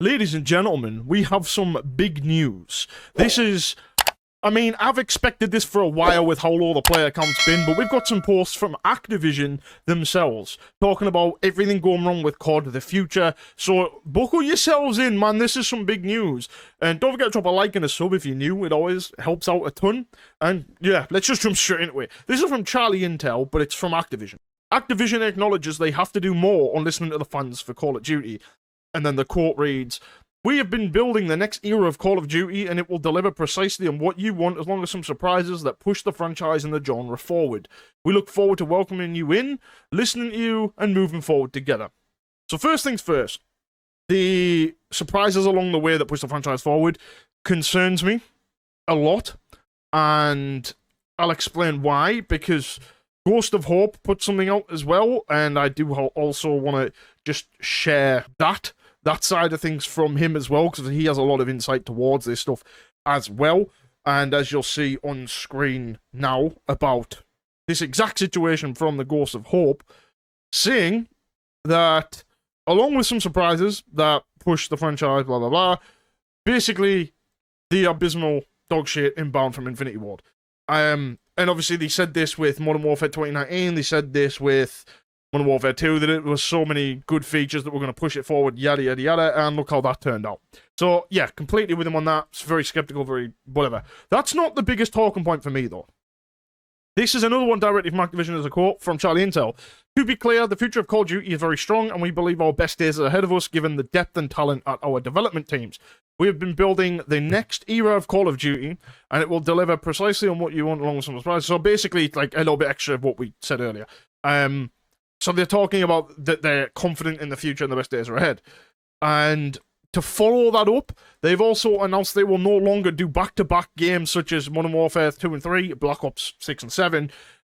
Ladies and gentlemen, we have some big news. This is... I mean, I've expected this for a while with how low the player count's been, but we've got some posts from Activision themselves talking about everything going wrong with COD, the future. So buckle yourselves in, man. This is some big news. And don't forget to drop a like and a sub if you're new. It always helps out a ton. And yeah, let's just jump straight into it. This is from Charlie Intel, but it's from Activision. Activision acknowledges they have to do more on listening to the fans for Call of Duty. And then the quote reads, "We have been building the next era of Call of Duty, and it will deliver precisely on what you want, as long as some surprises that push the franchise and the genre forward. We look forward to welcoming you in, listening to you, and moving forward together." So first things first, the surprises along the way that push the franchise forward concerns me a lot, and I'll explain why, because Ghost of Hope put something out as well, and I do also want to just share that side of things from him as well, because he has a lot of insight towards this stuff as well. And as you'll see on screen now about this exact situation from the Ghost of Hope, saying that along with some surprises that push the franchise, blah, blah, blah, basically the abysmal dog shit inbound from Infinity Ward. And obviously they said this with Modern Warfare 2019, they said this with Modern Warfare 2, that it was so many good features that were going to push it forward, yada, yada, yada, and look how that turned out. So, yeah, completely with him on that. It's very skeptical, very whatever. That's not the biggest talking point for me, though. This is another one directly from Activision as a quote from Charlie Intel. "To be clear, the future of Call of Duty is very strong, and we believe our best days are ahead of us, given the depth and talent at our development teams. We have been building the next era of Call of Duty, and it will deliver precisely on what you want along with some surprises." So basically, like a little bit extra of what we said earlier. So they're talking about that they're confident in the future and the best days are ahead. And to follow that up, they've also announced they will no longer do back-to-back games such as Modern Warfare 2 and 3, Black Ops 6 and 7.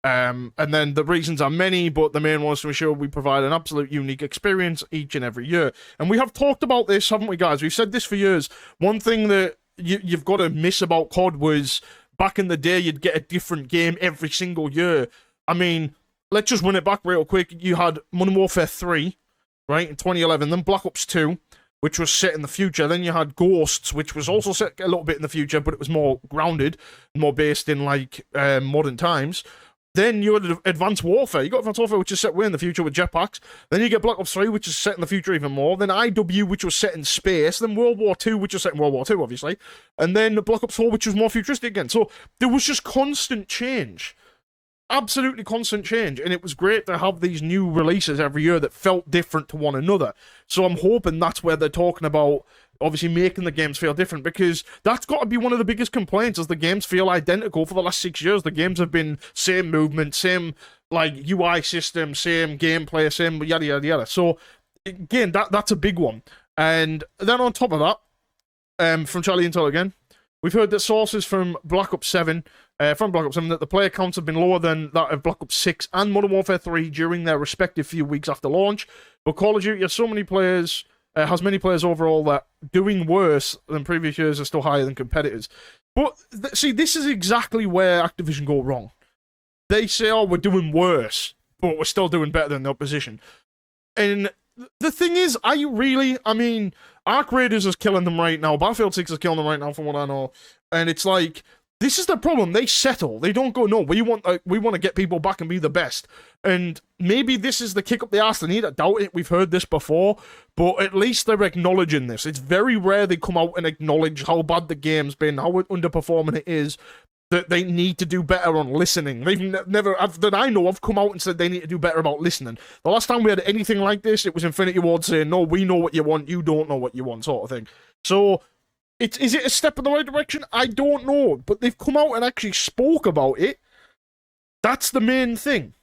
And then the reasons are many, but the main one is to ensure we provide an absolute unique experience each and every year. And we have talked about this, haven't we, guys? We've said this for years. One thing that you've got to miss about COD was back in the day, you'd get a different game every single year. I mean, let's just run it back real quick. You had Modern Warfare 3, right, in 2011, then Black Ops 2, which was set in the future. Then you had Ghosts, which was also set a little bit in the future, but it was more grounded, more based in, like, modern times. Then you had Advanced Warfare. You got Advanced Warfare, which is set way in the future with jetpacks. Then you get Black Ops 3, which is set in the future even more. Then IW, which was set in space. Then World War 2, which was set in World War 2, obviously. And then Black Ops 4, which was more futuristic again. So there was just constant change. Absolutely constant change, and it was great to have these new releases every year that felt different to one another. So I'm hoping that's where they're talking about obviously making the games feel different, because that's got to be one of the biggest complaints, is the games feel identical for the last 6 years. The games have been same movement, same like UI system, same gameplay, same yada yada yada. So again, that's a big one. And then on top of that, from Charlie Intel again, we've heard that sources from Black Ops 7, that the player counts have been lower than that of Black Ops 6 and Modern Warfare 3 during their respective few weeks after launch. But Call of Duty has many players overall that doing worse than previous years are still higher than competitors. But see, this is exactly where Activision go wrong. They say, "Oh, we're doing worse, but we're still doing better than the opposition." And the thing is, I mean, Arc Raiders is killing them right now. Battlefield 6 is killing them right now, from what I know. And it's like, this is the problem. They settle. They don't go, "No, we want to get people back and be the best." And maybe this is the kick up the arse they need. I doubt it. We've heard this before, but at least they're acknowledging this. It's very rare they come out and acknowledge how bad the game's been, how underperforming it is, that they need to do better on listening. They've never, that I know of, come out and said they need to do better about listening. The last time we had anything like this, it was Infinity Ward saying, "No, we know what you want, you don't know what you want," sort of thing. So, is it a step in the right direction? I don't know, but they've come out and actually spoke about it. That's the main thing,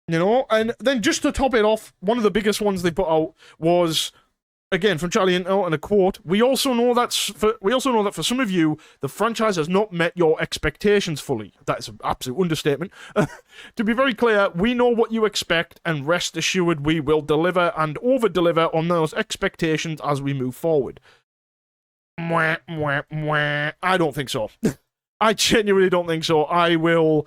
you know. And then just to top it off, one of the biggest ones they put out was, again from Charlie Intel, and a quote: we also know that for some of you, the franchise has not met your expectations fully." That is an absolute understatement. "To be very clear, we know what you expect, and rest assured we will deliver and over-deliver on those expectations as we move forward." Mwah, mwah, mwah. I don't think so. I genuinely don't think so. I will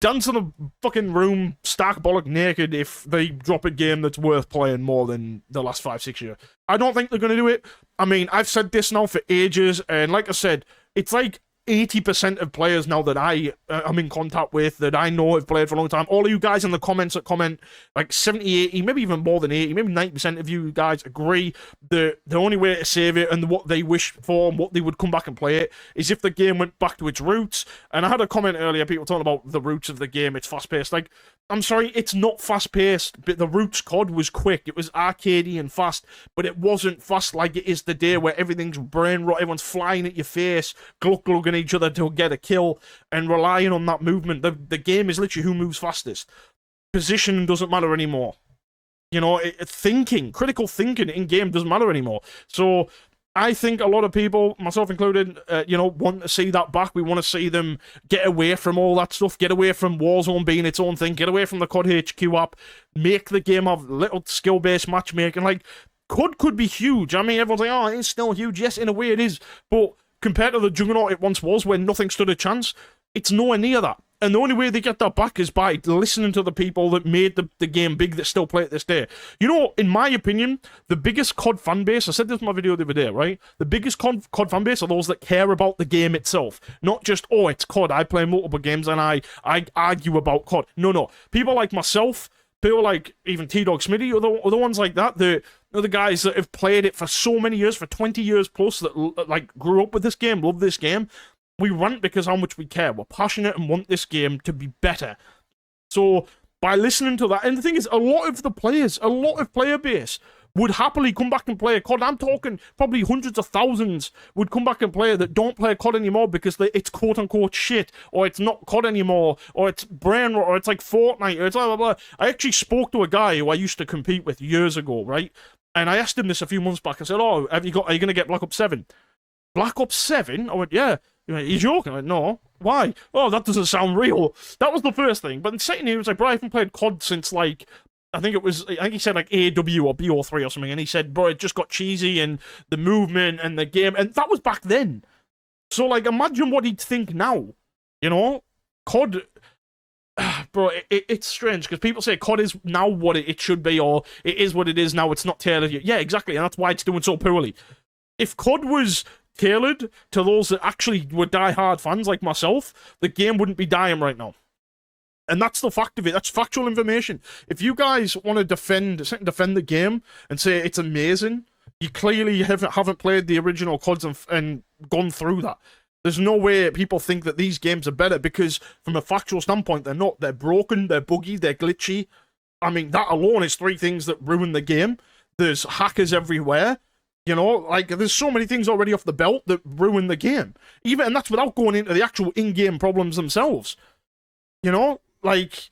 dance in the fucking room, stark bollock naked if they drop a game that's worth playing more than the last 5-6 years. I don't think they're going to do it. I mean, I've said this now for ages, and like I said, it's like 80% of players now that I'm in contact with, that I know have played for a long time. All of you guys in the comments that comment, like 70, 80, maybe even more than 80, maybe 90% of you guys agree that the only way to save it and what they wish for and what they would come back and play it is if the game went back to its roots. And I had a comment earlier, people talking about the roots of the game, it's fast-paced. Like, I'm sorry, it's not fast-paced, but the roots COD was quick. It was arcadey and fast, but it wasn't fast like it is today, where everything's brain rot, everyone's flying at your face, glugging each other to get a kill, and relying on that movement. The game is literally who moves fastest. Position doesn't matter anymore. You know, critical thinking in-game doesn't matter anymore. So I think a lot of people, myself included, want to see that back. We want to see them get away from all that stuff, get away from Warzone being its own thing, get away from the COD HQ app, make the game have little skill-based matchmaking. Like, COD could be huge. I mean, everyone's like, oh, it's still huge. Yes, in a way it is. But compared to the juggernaut it once was, where nothing stood a chance, it's nowhere near that. And the only way they get that back is by listening to the people that made the game big that still play it this day. You know, in my opinion, the biggest COD fan base, I said this in my video the other day, right? The biggest COD fan base are those that care about the game itself. Not just, oh, it's COD, I play multiple games and I argue about COD. No. People like myself, people like even T-Dog Smitty, other ones like that, the guys that have played it for so many years, for 20 years plus, that like grew up with this game, love this game. We rant because how much we care. We're passionate and want this game to be better. So by listening to that, and the thing is, a lot of player base would happily come back and play a COD. I'm talking probably hundreds of thousands would come back and play that don't play COD anymore because it's quote-unquote shit, or it's not COD anymore, or it's brain rot, or it's like Fortnite, or it's blah, blah, blah. I actually spoke to a guy who I used to compete with years ago, right? And I asked him this a few months back. I said, oh, are you going to get Black Ops 7? Black Ops 7? I went, yeah. He went, you joking? I went, no. Why? Oh, that doesn't sound real. That was the first thing. But the second, he was like, bro, I haven't played COD since, like, I think he said, like, AW or BO3 or something. And he said, bro, it just got cheesy, and the movement and the game. And that was back then. So, like, imagine what he'd think now. You know? COD... Bro, it's strange, because people say COD is now what it should be, or it is what it is now, it's not tailored yet. Yeah, exactly, and that's why it's doing so poorly. If COD was tailored to those that actually were die-hard fans like myself, the game wouldn't be dying right now. And that's the fact of it. That's factual information. If you guys want to defend the game and say it's amazing, you clearly haven't played the original CODs and gone through that. There's no way people think that these games are better, because from a factual standpoint, they're not. They're broken, they're buggy, they're glitchy. I mean, that alone is 3 things that ruin the game. There's hackers everywhere. You know, like, there's so many things already off the belt that ruin the game. And that's without going into the actual in-game problems themselves. You know, like,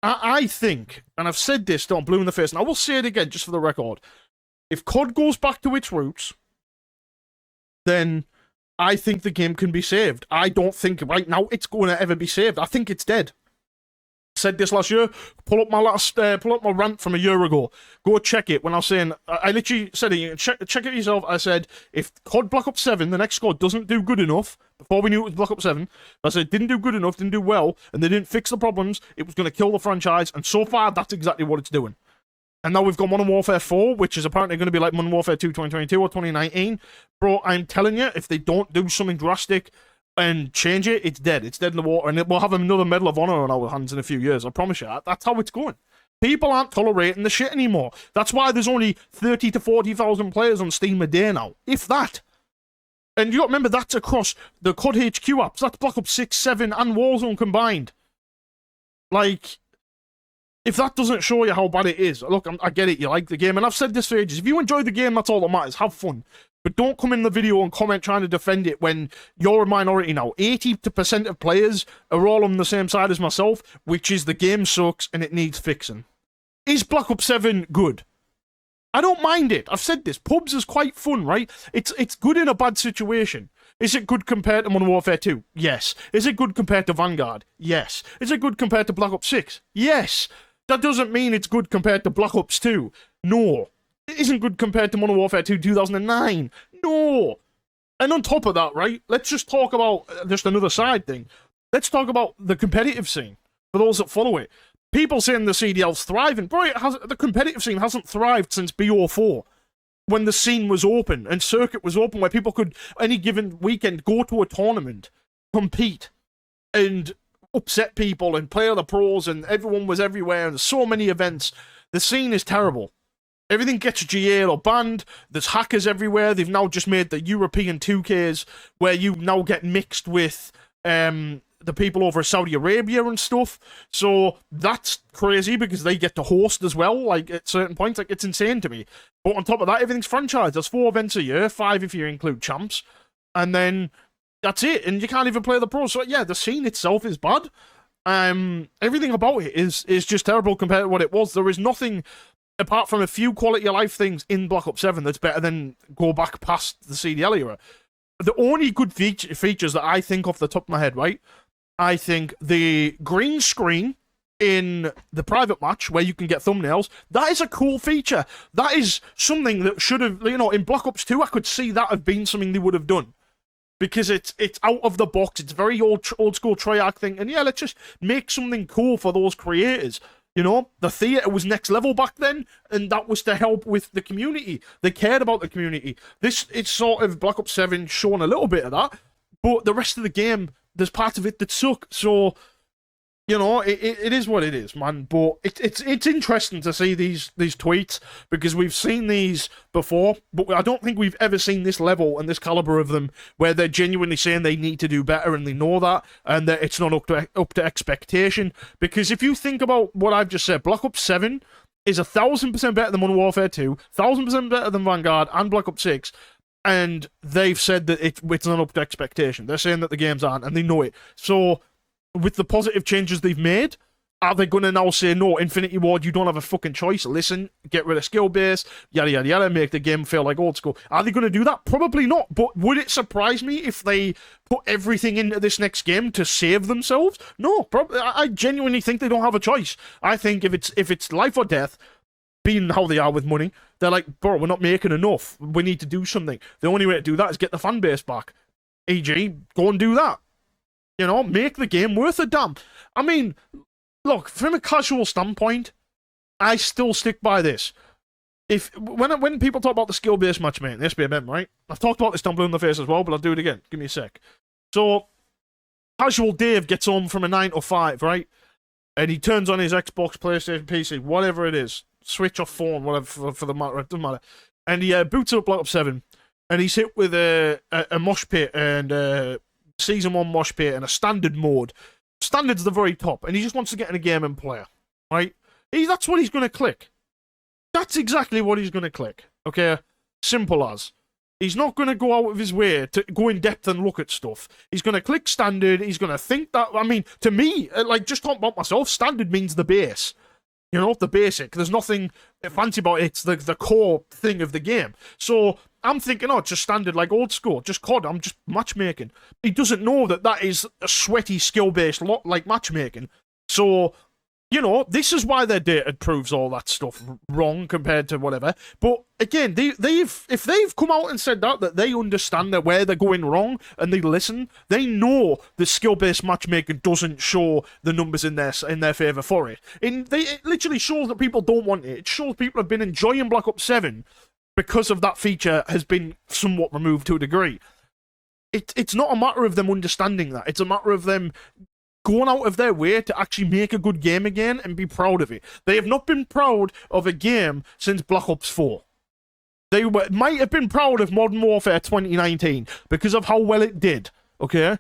I think, and I've said this till I'm blue in the face, and I will say it again just for the record, if COD goes back to its roots, then I think the game can be saved. I don't think right now it's going to ever be saved. I think it's dead. Said this last year. Pull up my rant from a year ago. Go check it. When I was saying, I literally said it. Check it yourself. I said, if COD Black Ops 7, the next COD, doesn't do good enough, before we knew it was Black Ops 7, I said, didn't do good enough, didn't do well, and they didn't fix the problems, it was going to kill the franchise, and so far, that's exactly what it's doing. And now we've got Modern Warfare 4, which is apparently going to be like Modern Warfare 2 2022 or 2019. Bro, I'm telling you, if they don't do something drastic and change it, it's dead. It's dead in the water, and we'll have another Medal of Honor on our hands in a few years. I promise you. That's how it's going. People aren't tolerating the shit anymore. That's why there's only 30 to 40,000 players on Steam a day now. If that. And you got to remember, that's across the COD HQ apps. That's Black Ops 6, 7, and Warzone combined. Like, if that doesn't show you how bad it is, look, I get it, you like the game, and I've said this for ages. If you enjoy the game, that's all that matters. Have fun. But don't come in the video and comment trying to defend it when you're a minority now. 80% of players are all on the same side as myself, which is the game sucks and it needs fixing. Is Black Ops 7 good? I don't mind it. I've said this. Pubs is quite fun, right? It's good in a bad situation. Is it good compared to Modern Warfare 2? Yes. Is it good compared to Vanguard? Yes. Is it good compared to Black Ops 6? Yes. That doesn't mean it's good compared to Black Ops 2. No. It isn't good compared to Modern Warfare 2 2009. No. And on top of that, right, let's just talk about just another side thing. let's talk about the competitive scene for those that follow it. People saying the CDL's thriving. Bro, the competitive scene hasn't thrived since BO4, when the scene was open and circuit was open, where people could, any given weekend, go to a tournament, compete, and upset people and play other pros, and everyone was everywhere, and there's so many events. The scene is terrible. Everything gets GA'd or banned. There's hackers everywhere. They've now just made the European 2Ks where you now get mixed with the people over Saudi Arabia and stuff. So that's crazy because they get to host as well, like at certain points. Like, it's insane to me. But on top of that, everything's franchised. There's 4 events a year, 5 if you include champs, and then that's it. And you can't even play the pros. So yeah, the scene itself is bad. Everything about it is just terrible compared to what it was. There is nothing, apart from a few quality of life things in Black Ops 7, that's better than go back past the CDL era. The only good features that I think off the top of my head, right? I think the green screen in the private match where you can get thumbnails, that is a cool feature. That is something that should have, in Black Ops 2, I could see that have been something they would have done. Because it's out of the box, it's very old school Treyarch thing, and yeah, let's just make something cool for those creators. The theater was next level back then, and that was to help with the community. They cared about the community. It's sort of Black Ops 7 showing a little bit of that, but the rest of the game, there's parts of it that suck. So, it is what it is, man. But it's interesting to see these tweets, because we've seen these before, but I don't think we've ever seen this level and this caliber of them where they're genuinely saying they need to do better and they know that, and that it's not up to expectation. Because if you think about what I've just said, Black Ops 7 is 1,000% better than Modern Warfare 2, 1,000% better than Vanguard and Black Ops 6. And they've said that it's not up to expectation. They're saying that the games aren't, and they know it. So, with the positive changes they've made, are they going to now say, no, Infinity Ward, you don't have a fucking choice, listen, get rid of skill base, yada yada yada, make the game feel like old school? Are they going to do that? Probably not, but would it surprise me if they put everything into this next game to save themselves? No, I genuinely think they don't have a choice. I think if it's life or death, being how they are with money, they're like, bro, we're not making enough, we need to do something. The only way to do that is get the fan base back. E.g., go and do that. Make the game worth a damn. I mean, look, from a casual standpoint, I still stick by this. When people talk about the skill-based matchmaking, SBMM, right? I've talked about this down blue in the face as well, but I'll do it again. Give me a sec. So, casual Dave gets home from a 9 to 5, right? And he turns on his Xbox, PlayStation, PC, whatever it is, Switch or phone, whatever for the matter, it doesn't matter. And he boots up Black Ops 7, and he's hit with a mosh pit and Season 1 mosh pit and a standard mode. Standard's the very top, and he just wants to get in a game and play, right? That's what he's going to click. That's exactly what he's going to click, okay? Simple as. He's not going to go out of his way to go in depth and look at stuff. He's going to click standard. He's going to think that, to me, just talking about myself, standard means the base. The basic. There's nothing fancy about it. It's the core thing of the game. So I'm thinking, just standard, like old school, just COD, I'm just matchmaking. He doesn't know that is a sweaty, skill-based lot like matchmaking. So, this is why their data proves all that stuff wrong compared to whatever. But again, if they've come out and said that they understand that where they're going wrong and they listen, they know the skill-based matchmaking doesn't show the numbers in their favor for it. It literally shows that people don't want it. It shows people have been enjoying Black Ops 7 because of that feature has been somewhat removed to a degree. It's not a matter of them understanding that. It's a matter of them going out of their way to actually make a good game again and be proud of it. They have not been proud of a game since Black Ops 4. They might have been proud of Modern Warfare 2019 because of how well it did, okay?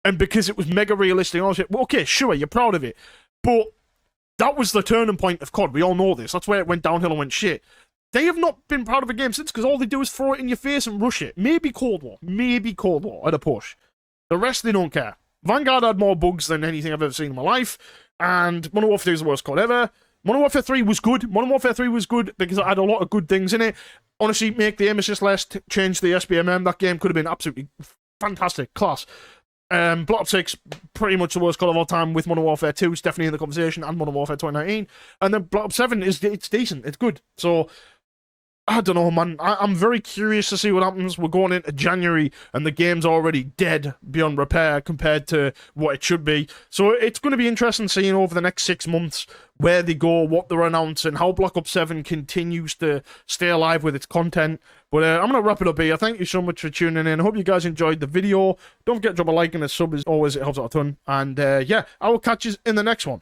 And because it was mega realistic and all shit. Well, okay, sure, you're proud of it. But that was the turning point of COD. We all know this. That's where it went downhill and went shit. They have not been proud of a game since, because all they do is throw it in your face and rush it. Maybe Cold War at a push. The rest, they don't care. Vanguard had more bugs than anything I've ever seen in my life, and Modern Warfare 2 is the worst COD ever. Modern Warfare 3 was good. Modern Warfare 3 was good because it had a lot of good things in it. Honestly, make the aim assist less, change the SBMM. That game could have been absolutely fantastic, class. Black Ops 6, pretty much the worst COD of all time, with Modern Warfare 2. It's definitely in the conversation, and Modern Warfare 2019. And then Black Ops 7, it's decent, it's good. So I don't know, man. I'm very curious to see what happens. We're going into January and the game's already dead beyond repair compared to what it should be. So it's going to be interesting seeing over the next 6 months where they go, what they're announcing, how Black Ops 7 continues to stay alive with its content. But I'm going to wrap it up here. Thank you so much for tuning in. I hope you guys enjoyed the video. Don't forget to drop a like and a sub as always. It helps out a ton. And yeah, I will catch you in the next one.